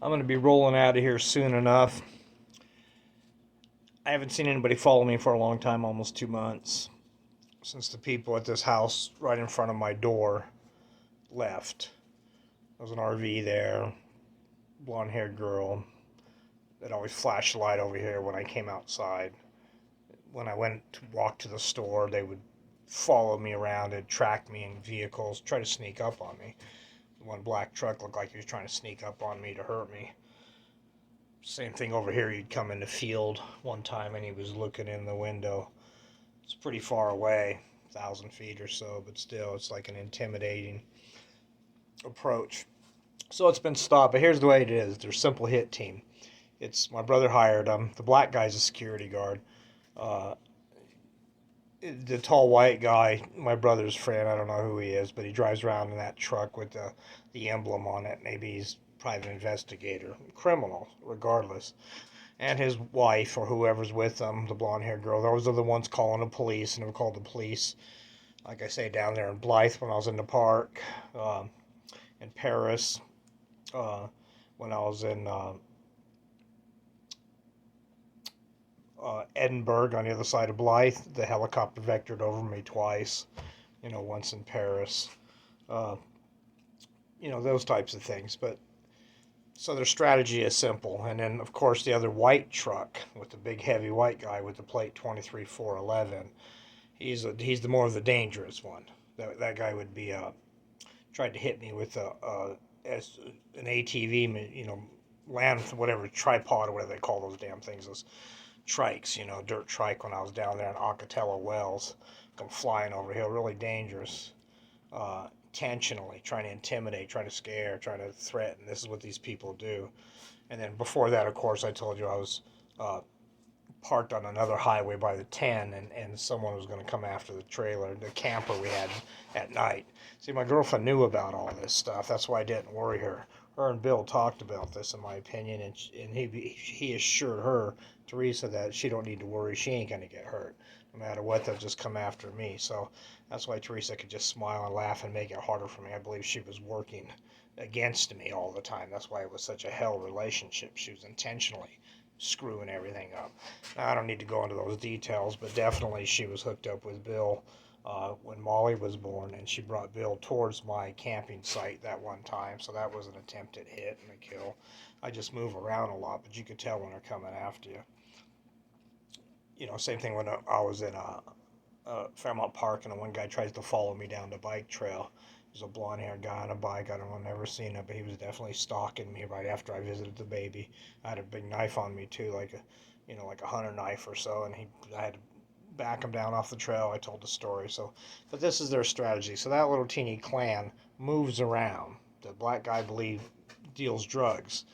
I'm going to be rolling out of here soon enough. I haven't seen anybody follow me for a long time, almost 2 months, since the people at this house right in front of my door left. There was an RV there, blonde haired girl that always flashed the light over here when I came outside. When I went to walk to the store, they would follow me around and track me in vehicles, try to sneak up on me. One black truck looked like he was trying to sneak up on me to hurt me. Same thing over here. He'd come in the field one time and he was looking in the window. It's pretty far away, 1,000 feet or so, but still, it's like an intimidating approach. So it's been stopped. But here's the way it is: there's simple hit team. It's my brother hired them. The black guy's a security guard. Uh, the tall white guy, my brother's friend, I don't know who he is, but he drives around in that truck with the emblem on it. Maybe he's private investigator, criminal, regardless. And his wife or whoever's with them, the blonde haired girl, those are the ones calling the police, and they were called the police, like I say, down there in Blythe when I was in the park, in Paris, when I was in Edinburgh on the other side of Blythe. The helicopter vectored over me twice, once in Paris, uh, those types of things. But so their strategy is simple. And then, of course, the other white truck with the big heavy white guy with the plate 23411. He's the more of the dangerous one. That guy would be tried to hit me with as an ATV, land whatever tripod or whatever they call those damn things, those trikes, dirt trike when I was down there in Ocatello Wells, come flying over the hill, really dangerous. Intentionally trying to intimidate, trying to scare, trying to threaten. This is what these people do. And then before that, of course, I told you I was uh, parked on another highway by the 10, and someone was going to come after the trailer, the camper we had at night. See, my girlfriend knew about all this stuff. That's why I didn't worry her. Her and Bill talked about this, in my opinion, and he assured her, Teresa, that she don't need to worry. She ain't going to get hurt. No matter what, they'll just come after me. So that's why Teresa could just smile and laugh and make it harder for me. I believe she was working against me all the time. That's why it was such a hell relationship. She was intentionally screwing everything up. Now, I don't need to go into those details, but definitely she was hooked up with Bill when Molly was born, and she brought Bill towards my camping site that one time, so that was an attempted hit and a kill. I just move around a lot, but you could tell when they're coming after you. Same thing when I was in Fairmount Park, and one guy tries to follow me down the bike trail. There's a blonde-haired guy on a bike. I don't know, never seen him, but he was definitely stalking me right after I visited the baby. I had a big knife on me too, like a hunter knife or so, and I had to back him down off the trail. I told the story. So, but this is their strategy. So that little teeny clan moves around. The black guy, I believe, deals drugs.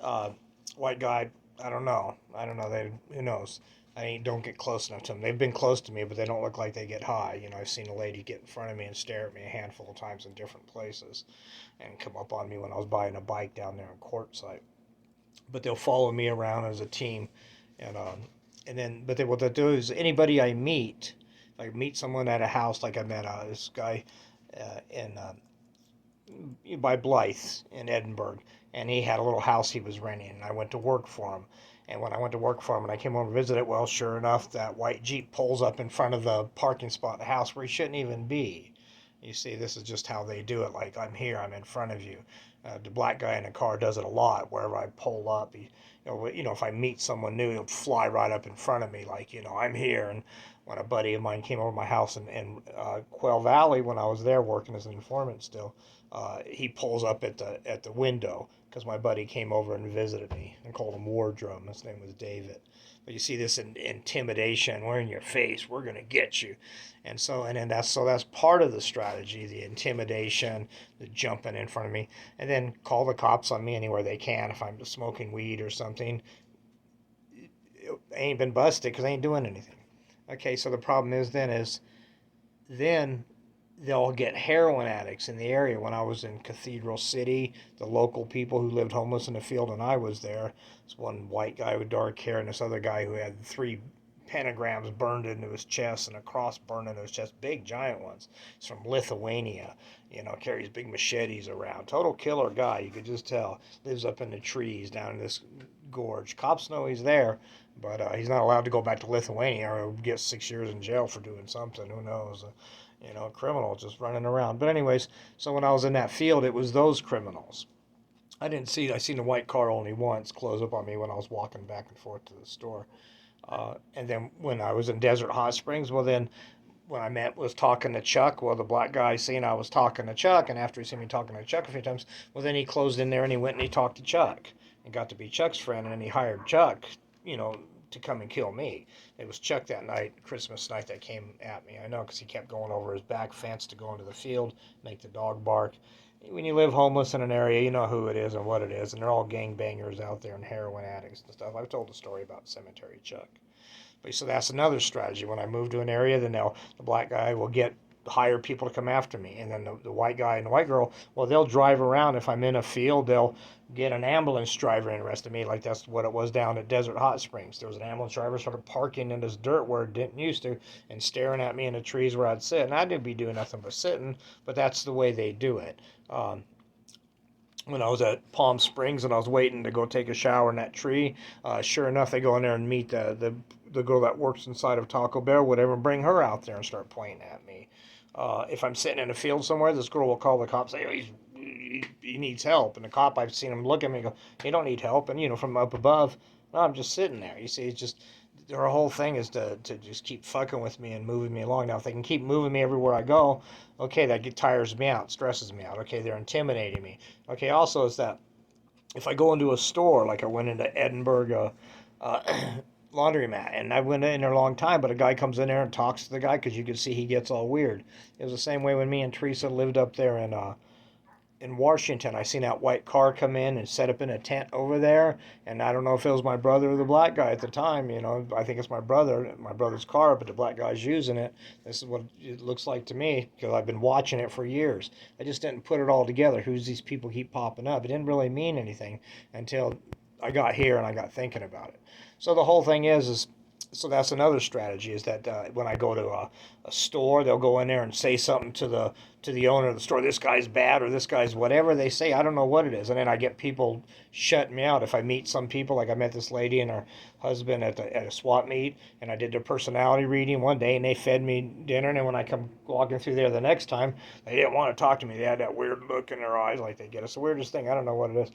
Uh, White guy, I don't know. I don't know. Who knows? I don't get close enough to them. They've been close to me, but they don't look like they get high. I've seen a lady get in front of me and stare at me a handful of times in different places, and come up on me when I was buying a bike down there in Quartzsite. But they'll follow me around as a team, and then what they'll do is anybody I meet, if I meet someone at a house, like I met this guy in by Blythe in Edinburgh, and he had a little house he was renting, and I went to work for him. And when I went to work for him and I came over to visit it, well, sure enough, that white Jeep pulls up in front of the parking spot in the house where he shouldn't even be. You see, this is just how they do it. Like, I'm here, I'm in front of you. The black guy in the car does it a lot. Wherever I pull up, if I meet someone new, he'll fly right up in front of me, like, I'm here. And when a buddy of mine came over to my house in Quail Valley, when I was there working as an informant still, he pulls up at the window because my buddy came over and visited me. I called him Wardrum. His name was David. But you see this intimidation. We're in your face. We're gonna get you. And then that's part of the strategy, the intimidation, the jumping in front of me, and then call the cops on me anywhere they can if I'm smoking weed or something. I ain't been busted because I ain't doing anything. Okay, so the problem then they'll get heroin addicts in the area. When I was in Cathedral City, the local people who lived homeless in the field, and I was there. This one white guy with dark hair, and this other guy who had three pentagrams burned into his chest and a cross burned into his chest, big giant ones. He's from Lithuania, carries big machetes around. Total killer guy, you could just tell. Lives up in the trees down in this gorge. Cops know he's there, but he's not allowed to go back to Lithuania or he'll get 6 years in jail for doing something. Who knows? Criminal just running around. But anyways, so when I was in that field, it was those criminals. I seen the white car only once close up on me when I was walking back and forth to the store. And then when I was in Desert Hot Springs, well, then when was talking to Chuck, well, the black guy seen I was talking to Chuck, and after he seen me talking to Chuck a few times, well, then he closed in there and he went and he talked to Chuck and got to be Chuck's friend, and then he hired Chuck, to come and kill me. It was Chuck that night, Christmas night, that came at me. I know because he kept going over his back fence to go into the field, make the dog bark. When you live homeless in an area, you know who it is and what it is, and they're all gangbangers out there and heroin addicts and stuff. I've told the story about Cemetery Chuck. But so that's another strategy. When I move to an area, then the black guy will hire people to come after me, and then the white guy and the white girl, well, they'll drive around. If I'm in a field, they'll get an ambulance driver interested in me, like that's what it was down at Desert Hot Springs. There was an ambulance driver started parking in this dirt where it didn't used to, and staring at me in the trees where I'd sit, and I didn't be doing nothing but sitting, but that's the way they do it. When I was at Palm Springs and I was waiting to go take a shower in that tree, sure enough, they go in there and meet the girl that works inside of Taco Bell, whatever, and bring her out there and start pointing at me. If I'm sitting in a field somewhere, this girl will call the cops, say, oh, he needs help. And the cop, I've seen him look at me and go, he don't need help. And, from up above, no, I'm just sitting there. You see, it's just, their whole thing is to just keep fucking with me and moving me along. Now, if they can keep moving me everywhere I go, okay, that tires me out, stresses me out. Okay, they're intimidating me. Okay, also is that if I go into a store, like I went into Edinburgh laundromat, and I went in there a long time, but a guy comes in there and talks to the guy because you can see he gets all weird. It was the same way when me and Teresa lived up there in Washington. I seen that white car come in and set up in a tent over there, and I don't know if it was my brother or the black guy at the time. I think it's my brother's car, but the black guy's using it. This is what it looks like to me because I've been watching it for years. I just didn't put it all together. Who's these people keep popping up? It didn't really mean anything until I got here and I got thinking about it. So the whole thing is so that's another strategy is that when I go to a store, they'll go in there and say something to the owner of the store. This guy's bad or this guy's whatever they say. I don't know what it is, and then I get people shutting me out. If I meet some people, like I met this lady and her husband at a swap meet, and I did their personality reading one day, and they fed me dinner. And then when I come walking through there the next time, they didn't want to talk to me. They had that weird look in their eyes, like they get us the weirdest thing. I don't know what it is.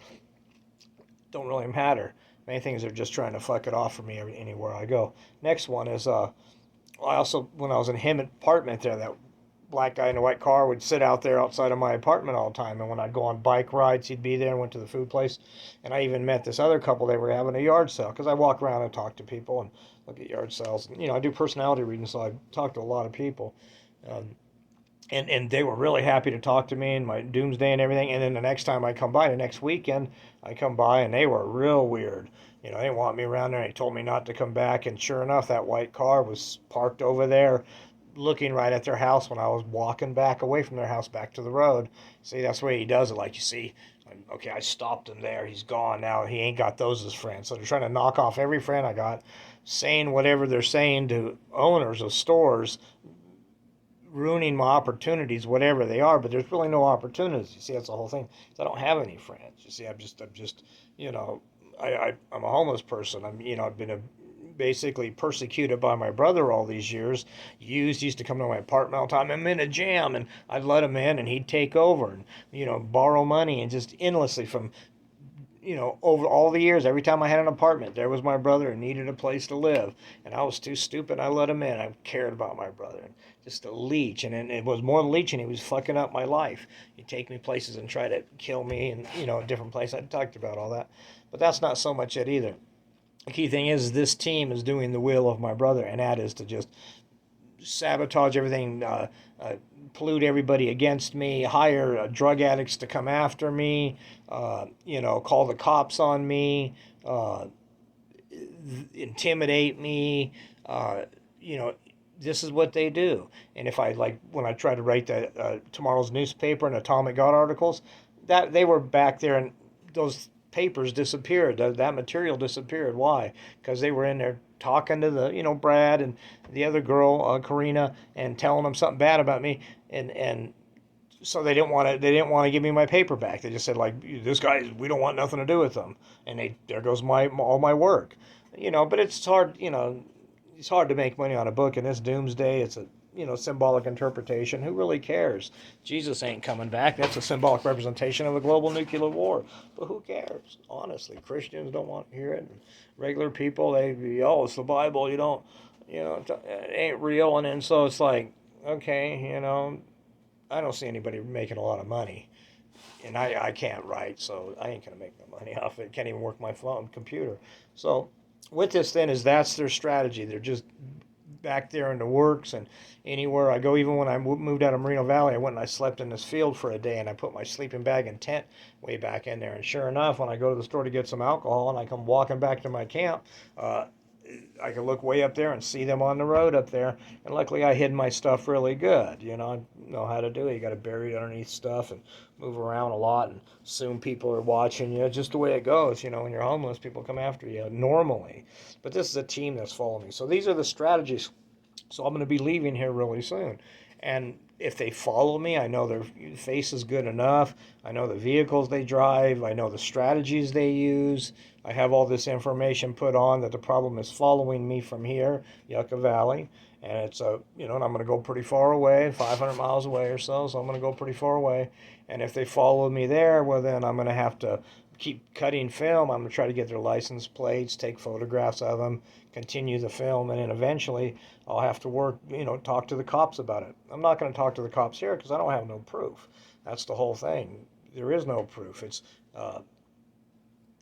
Don't really matter. Many things are just trying to fuck it off for me anywhere I go. Next one is I also, when I was in him apartment there, that black guy in a white car would sit out there outside of my apartment all the time. And when I'd go on bike rides, he'd be there and went to the food place. And I even met this other couple. They were having a yard sale because I walk around and talk to people and look at yard sales. And, I do personality readings, so I talk to a lot of people. And they were really happy to talk to me and my doomsday and everything. And then the next time I come by, the next weekend, I come by and they were real weird. They didn't want me around there. They told me not to come back. And sure enough, that white car was parked over there looking right at their house when I was walking back away from their house back to the road. See, that's the way he does it. Like, you see, okay, I stopped him there. He's gone now. He ain't got those as friends. So they're trying to knock off every friend I got, saying whatever they're saying to owners of stores, ruining my opportunities, whatever they are, but there's really no opportunities. You see, that's the whole thing. I don't have any friends. You see, I'm just, I'm a homeless person. I've been basically persecuted by my brother all these years. Used to come to my apartment all the time. I'm in a jam, and I'd let him in, and he'd take over and, borrow money and just endlessly from over all the years, every time I had an apartment, there was my brother and needed a place to live. And I was too stupid. I let him in. I cared about my brother. And just a leech. And it was more than leeching. He was fucking up my life. He'd take me places and try to kill me and, a different place. I talked about all that. But that's not so much it either. The key thing is this team is doing the will of my brother, and that is to just sabotage everything, pollute everybody against me, hire drug addicts to come after me, call the cops on me, intimidate me. This is what they do. And if when I try to write tomorrow's newspaper and Atomic God articles, that they were back there and those papers disappeared. That material disappeared. Why? Because they were in there talking to the, Brad and the other girl, Karina, and telling them something bad about me, and so they didn't want to give me my paper back. They just said like, this guy, we don't want nothing to do with them, and there goes all my work, But it's hard, it's hard to make money on a book in this doomsday. It's a symbolic interpretation. Who really cares? Jesus ain't coming back. That's a symbolic representation of a global nuclear war. But who cares? Honestly, Christians don't want to hear it. And regular people, it's the Bible. You don't, it ain't real. And then so it's like, okay, I don't see anybody making a lot of money. And I can't write, so I ain't going to make no money off it. Can't even work my phone computer. So with this then that's their strategy. They're just back there in the works, and anywhere I go, even when I moved out of Moreno Valley, I went and I slept in this field for a day, and I put my sleeping bag and tent way back in there. And sure enough, when I go to the store to get some alcohol and I come walking back to my camp, I can look way up there and see them on the road up there. And luckily, I hid my stuff really good. I know how to do it. You got to bury it underneath stuff and move around a lot, and soon people are watching you. Just the way it goes. When you're homeless, people come after you normally. But this is a team that's following me. So these are the strategies. So I'm going to be leaving here really soon. And if they follow me, I know their face is good enough. I know the vehicles they drive. I know the strategies they use. I have all this information put on that the problem is following me from here, Yucca Valley. And it's and I'm going to go pretty far away, 500 miles away or so. So I'm going to go pretty far away. And if they follow me there, well, then I'm going to have to keep cutting film. I'm going to try to get their license plates, take photographs of them, continue the film, and then eventually I'll have to talk to the cops about it. I'm not going to talk to the cops here because I don't have no proof. That's the whole thing. There is no proof. It's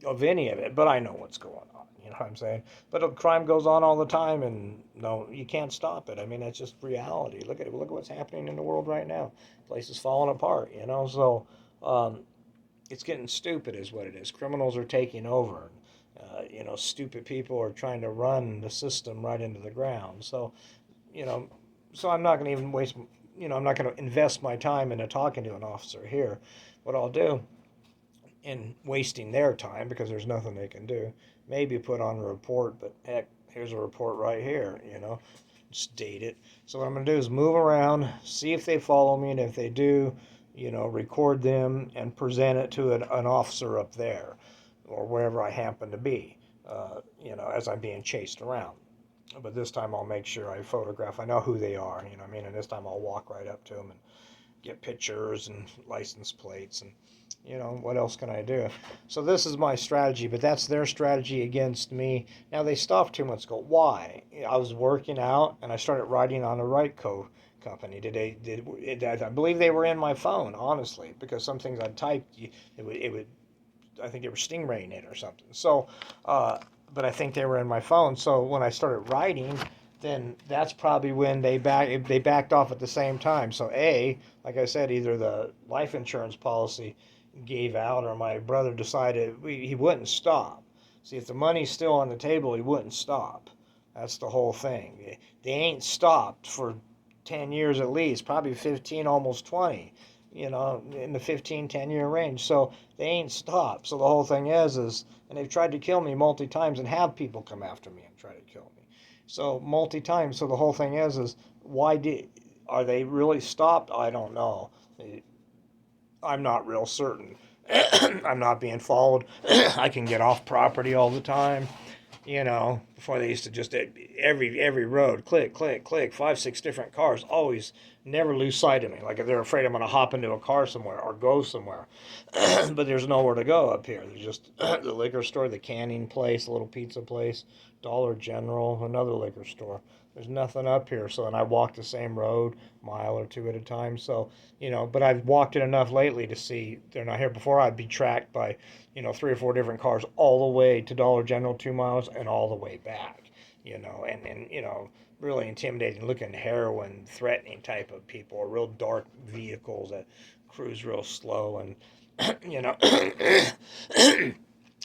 of any of it, but I know what's going on. You know what I'm saying? But crime goes on all the time, and no, you can't stop it. I mean, that's just reality. Look at what's happening in the world right now. Places falling apart. So it's getting stupid, is what it is. Criminals are taking over. Stupid people are trying to run the system right into the ground. So, so I'm not going to even waste. I'm not going to invest my time into talking to an officer here. What I'll do, in wasting their time because there's nothing they can do, maybe put on a report. But heck, here's a report right here. Just date it. So what I'm going to do is move around, see if they follow me, and if they do, record them and present it to an officer up there or wherever I happen to be, as I'm being chased around. But this time I'll make sure I photograph. I know who they are, and this time I'll walk right up to them and get pictures and license plates and, what else can I do? So this is my strategy, but that's their strategy against me. Now, they stopped 2 months ago. Why? I was working out, and I started writing on a company. I believe they were in my phone, honestly, because some things I typed, it would I think they were stingraying it or something. So, but I think they were in my phone. So when I started writing, then that's probably when they backed off at the same time. So like I said, either the life insurance policy gave out, or my brother decided he wouldn't stop. See, if the money's still on the table, he wouldn't stop. That's the whole thing. They ain't stopped for 10 years at least, probably 15, almost 20. In the 10-year range. So they ain't stopped. So the whole thing is, and they've tried to kill me multi times and have people come after me and try to kill me. So multi times. So the whole thing is are they really stopped? I don't know. I'm not real certain. I'm not being followed. I can get off property all the time. Before they used to just every road, click, click, click, 5-6 different cars, always never lose sight of me. Like if they're afraid I'm going to hop into a car somewhere or go somewhere. But there's nowhere to go up here. There's just the liquor store, the canning place, a little pizza place, Dollar General, another liquor store. There's nothing up here. So, and I walk the same road, mile or two at a time. So, but I've walked it enough lately to see they're not here. Before, I'd be tracked by, 3 or 4 different cars all the way to Dollar General, 2 miles, and all the way back, and really intimidating looking heroin, threatening type of people, or real dark vehicles that cruise real slow. And,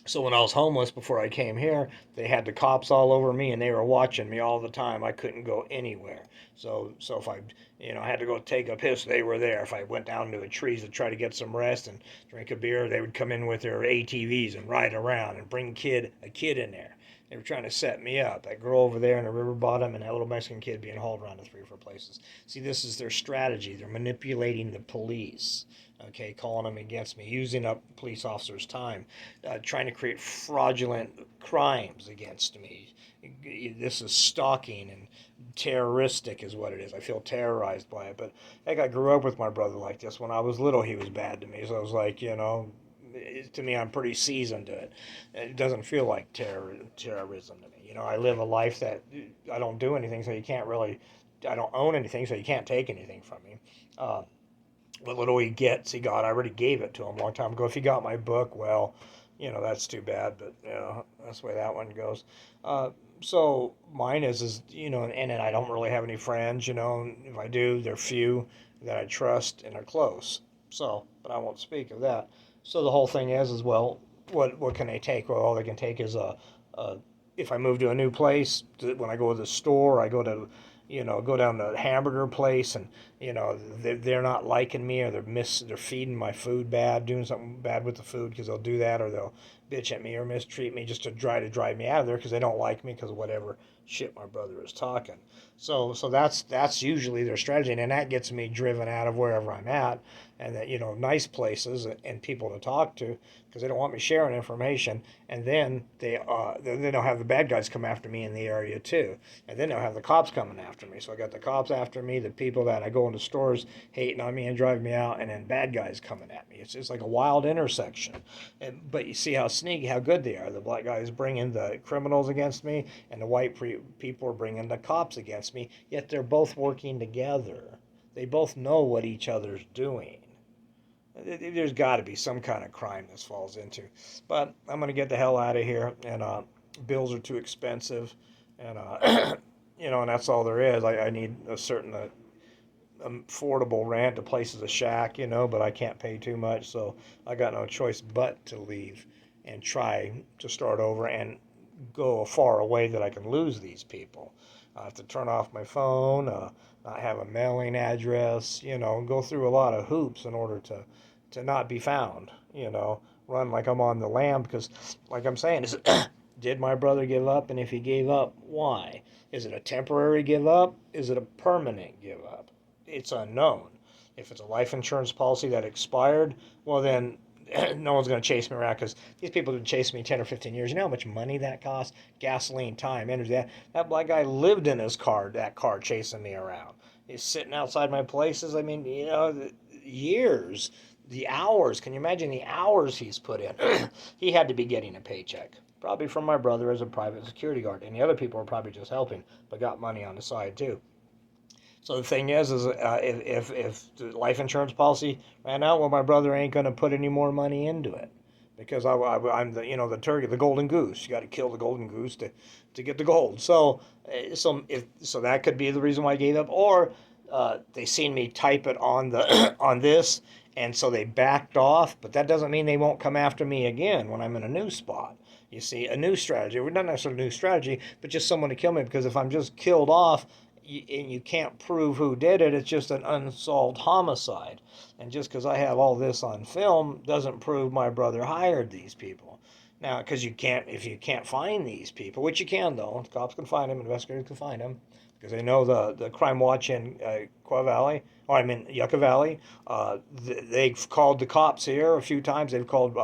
so when I was homeless before I came here, they had the cops all over me, and they were watching me all the time. I couldn't go anywhere. So if I had to go take a piss, they were there. If I went down to the trees to try to get some rest and drink a beer, they would come in with their ATVs and ride around and bring a kid in there. They were trying to set me up. That girl over there in the river bottom and that little Mexican kid being hauled around to 3 or 4 places. See, this is their strategy. They're manipulating the police, okay, calling them against me, using up police officers' time, trying to create fraudulent crimes against me. This is stalking and terroristic is what it is. I feel terrorized by it. But heck, I grew up with my brother like this. When I was little, he was bad to me. So I was like, to me, I'm pretty seasoned to it. It doesn't feel like terrorism to me. I live a life that I don't do anything, so you can't really, I don't own anything, so you can't take anything from me. Uh, what little he gets, he got. I already gave it to him a long time ago. If he got my book, well, that's too bad, but that's the way that one goes. So mine is and then I don't really have any friends. If I do, they're few that I trust and are close. So, but I won't speak of that. So the whole thing is well, what can they take? Well, all they can take is a if I move to a new place, when I go to the store, I go to go down to a hamburger place and they're not liking me or they're feeding my food bad, doing something bad with the food because they'll do that or they'll bitch at me or mistreat me just to try to drive me out of there because they don't like me because of whatever shit my brother is talking. So that's usually their strategy, and that gets me driven out of wherever I'm at, and that nice places and people to talk to because they don't want me sharing information, and then they'll have the bad guys come after me in the area too, and then they'll have the cops coming after me. So I got the cops after me, the people that I go into stores hating on me and driving me out, and then bad guys coming at me. It's just like a wild intersection. But you see how sneaky, how good they are. The black guys bringing the criminals against me, and the white people are bringing the cops against me. Yet they're both working together. They both know what each other's doing. There's got to be some kind of crime this falls into. But I'm going to get the hell out of here, and bills are too expensive, and and that's all there is. I need a certain affordable rent. The place is a shack, but I can't pay too much, so I got no choice but to leave and try to start over and go far away that I can lose these people. I have to turn off my phone, not have a mailing address, go through a lot of hoops in order to not be found, run like I'm on the lam because, like I'm saying, did my brother give up? And if he gave up, why? Is it a temporary give up? Is it a permanent give up? It's unknown. If it's a life insurance policy that expired, well, then no one's going to chase me around because these people have chased me 10 or 15 years. You know how much money that costs? Gasoline, time, energy. That black guy lived in his car, that car chasing me around. He's sitting outside my places. I mean, years, the hours. Can you imagine the hours he's put in? He had to be getting a paycheck. Probably from my brother as a private security guard. And the other people were probably just helping, but got money on the side too. So the thing is if the life insurance policy ran out, well, my brother ain't going to put any more money into it because I'm the turkey, the golden goose. You got to kill the golden goose to get the gold. So that could be the reason why I gave up, or they seen me type it on the on this, and so they backed off. But that doesn't mean they won't come after me again when I'm in a new spot. You see, a new strategy. Well, not necessarily a new strategy, but just someone to kill me because if I'm just killed off and you can't prove who did it, it's just an unsolved homicide. And just because I have all this on film doesn't prove my brother hired these people. Now, because if you can't find these people, which you can though, the cops can find them, investigators can find them, because they know the crime watch in Yucca Valley, they've called the cops here a few times. They've called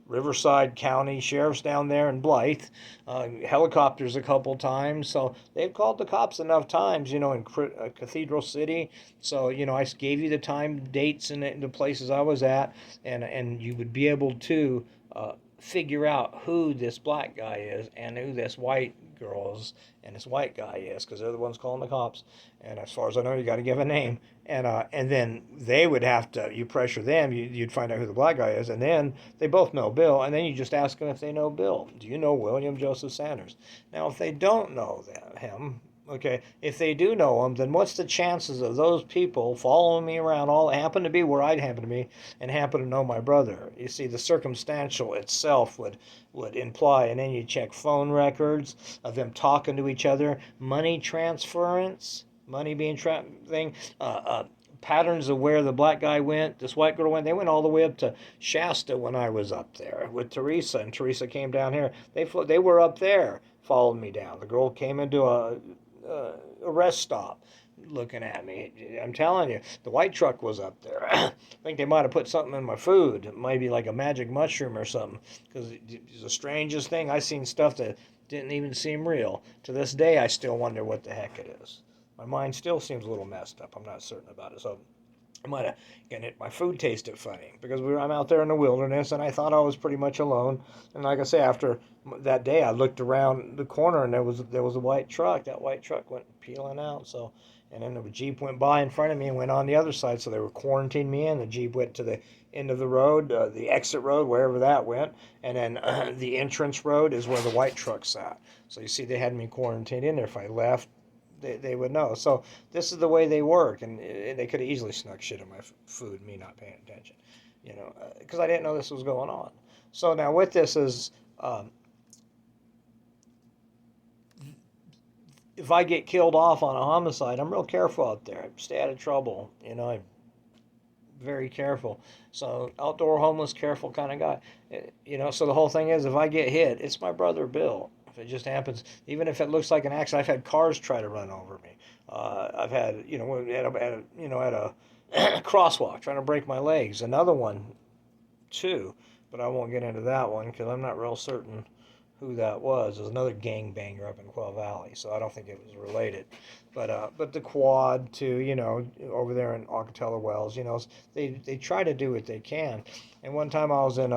Riverside County sheriffs down there in Blythe, helicopters a couple times. So they've called the cops enough times, in Cathedral City. So, I gave you the time, dates, and the places I was at, and you would be able to figure out who this black guy is and who this white girl is and this white guy is, because they're the ones calling the cops. And as far as I know, you got to give a name, and then they would have to, you pressure them, you'd find out who the black guy is, and then they both know Bill, and then you just ask them if they know Bill. Do you know William Joseph Sanders? Now, if they don't know him, okay, if they do know him, then what's the chances of those people following me around, all happen to be where I happen to be, and happen to know my brother? You see, the circumstantial itself would imply, and then you check phone records of them talking to each other, money transference, money being thing, patterns of where the black guy went, this white girl went. They went all the way up to Shasta when I was up there with Teresa, and Teresa came down here. They were up there, followed me down. The girl came into a rest stop, looking at me. I'm telling you, the white truck was up there. I think they might have put something in my food, maybe like a magic mushroom or something, because it's the strangest thing. I seen stuff that didn't even seem real. To this day, I still wonder what the heck it is. My mind still seems a little messed up. I'm not certain about it. So I might have, again, my food tasted funny because I'm out there in the wilderness and I thought I was pretty much alone. And like I say, after that day, I looked around the corner and there was a white truck. That white truck went peeling out. So, and then the Jeep went by in front of me and went on the other side. So they were quarantining me in. The Jeep went to the end of the road, the exit road, wherever that went. And then the entrance road is where the white truck sat. So you see, they had me quarantined in there. If I left, they would know. So this is the way they work, and they could have easily snuck shit in my food, me not paying attention, because I didn't know this was going on. So now with this is, if I get killed off on a homicide, I'm real careful out there. I stay out of trouble, I'm very careful. So outdoor homeless, careful kind of guy, So the whole thing is, if I get hit, it's my brother Bill. It just happens, even if it looks like an accident. I've had cars try to run over me. I've had, at a crosswalk trying to break my legs. Another one, too, but I won't get into that one because I'm not real certain who that was. There's another gangbanger up in Quail Valley, so I don't think it was related. But the quad too, over there in Ocatella Wells, they try to do what they can. And one time I was in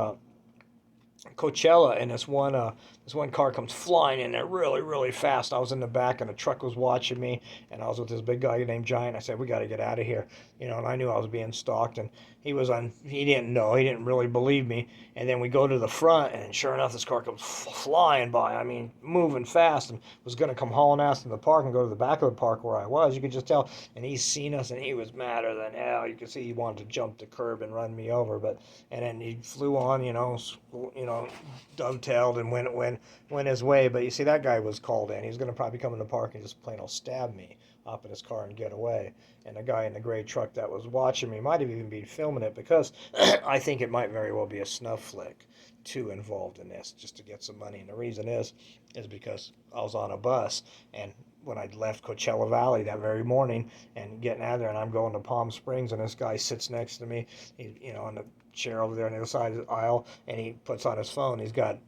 Coachella, and this one car comes flying in there really, really fast. I was in the back, and a truck was watching me, and I was with this big guy named Giant. I said, "We got to get out of here," and I knew I was being stalked, and he didn't know, he didn't really believe me. And then we go to the front, and sure enough, this car comes flying by. I mean, moving fast, and was going to come hauling ass in the park and go to the back of the park where I was. You could just tell, and he's seen us, and he was madder than hell. You could see he wanted to jump the curb and run me over, and then he flew on, dovetailed and went his way. But you see, that guy was called in. He was going to probably come in the park and just plain old stab me, hop in his car and get away. And the guy in the gray truck that was watching me might have even been filming it, because I think it might very well be a snuff flick too involved in this, just to get some money. And the reason is because I was on a bus, and when I left Coachella Valley that very morning and getting out of there, and I'm going to Palm Springs, and this guy sits next to me, on the chair over there on the other side of the aisle, and he puts on his phone. He's got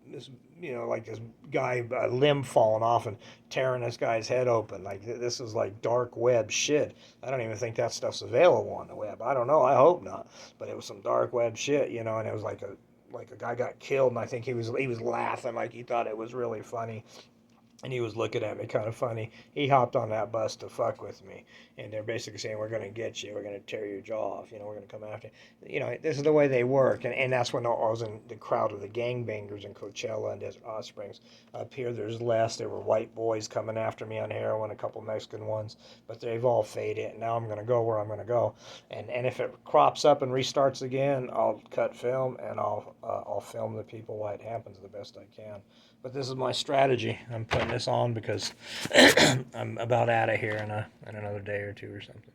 this, like this guy, a limb falling off and tearing this guy's head open. Like, this is like dark web shit. I don't even think that stuff's available on the web. I don't know. I hope not. But it was some dark web shit, and it was like a guy got killed, and I think he was laughing like he thought it was really funny. And he was looking at me kind of funny. He hopped on that bus to fuck with me. And they're basically saying, "We're going to get you. We're going to tear your jaw off. We're going to come after you." This is the way they work. And that's when I was in the crowd of the gangbangers in Coachella and Desert Hot Springs. Up here, there's less. There were white boys coming after me on heroin, a couple Mexican ones. But they've all faded. And now I'm going to go where I'm going to go. And if it crops up and restarts again, I'll cut film, and I'll film the people while it happens the best I can. But this is my strategy. I'm putting this on because I'm about out of here in another day or two or something.